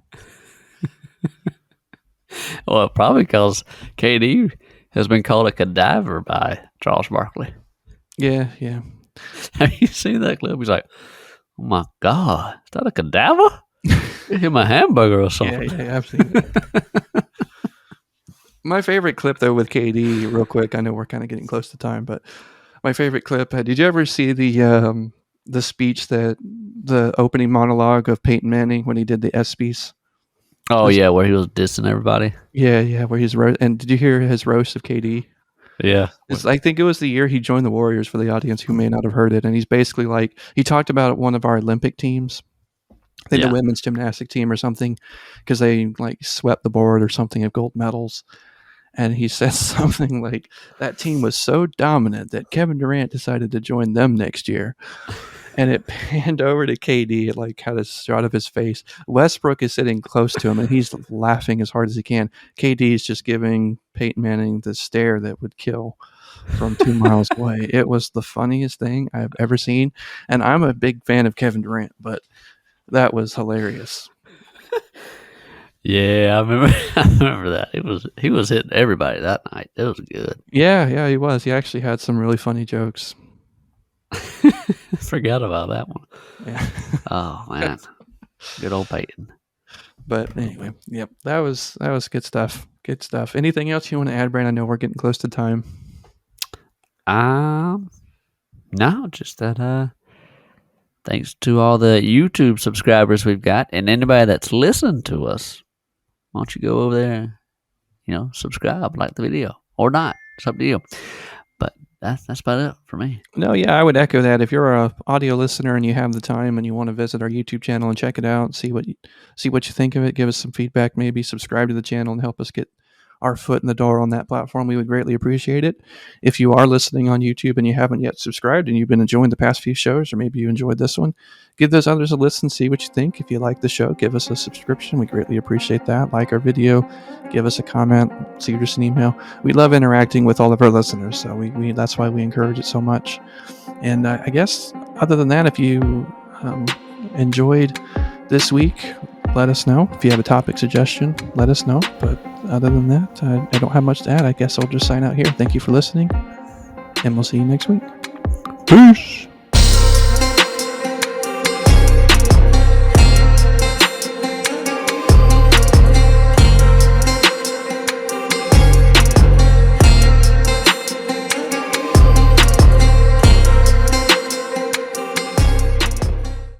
Well, probably because KD has been called a cadaver by Charles Barkley. Yeah. Have you seen that clip? He's like, "Oh my God, is that a cadaver? Give him a hamburger or something." Yeah, I've seen it. My favorite clip, though, with KD, real quick, I know we're kind of getting close to time, but my favorite clip, did you ever see the speech, the opening monologue of Peyton Manning when he did the ESPYs? Oh, yeah, where he was dissing everybody? Yeah, where he's and did you hear his roast of KD? Yeah. I think it was the year he joined the Warriors, for the audience who may not have heard it, and he's basically like, he talked about one of our Olympic teams, I think the women's gymnastic team or something, because they like swept the board or something of gold medals. And he says something like, that team was so dominant that Kevin Durant decided to join them next year. And it panned over to KD. It like had a shot of his face. Westbrook is sitting close to him, and he's laughing as hard as he can. KD is just giving Peyton Manning the stare that would kill from 2 miles away. It was the funniest thing I've ever seen. And I'm a big fan of Kevin Durant, but that was hilarious. Yeah, I remember that. He was hitting everybody that night. It was good. Yeah, he was. He actually had some really funny jokes. Forgot about that one. Yeah. Oh man, good old Peyton. But anyway, yep, that was good stuff. Good stuff. Anything else you want to add, Brand? I know we're getting close to time. No, just that. Thanks to all the YouTube subscribers we've got, and anybody that's listened to us. Why don't you go over there, subscribe, like the video, or not. It's up to you. But that's about it for me. No, yeah, I would echo that. If you're a audio listener and you have the time and you want to visit our YouTube channel and check it out, see what you think of it, give us some feedback, maybe subscribe to the channel and help us get our foot in the door on that platform, we would greatly appreciate it. If you are listening on YouTube and you haven't yet subscribed and you've been enjoying the past few shows, or maybe you enjoyed this one, give those others a listen, see what you think. If you like the show, give us a subscription. We greatly appreciate that. Like our video, give us a comment, send us an email. We love interacting with all of our listeners, so we that's why we encourage it so much. And I guess other than that, if you enjoyed this week, let us know. If you have a topic suggestion, let us know. But other than that, I don't have much to add. I guess I'll just sign out here. Thank you for listening, and we'll see you next week. Peace.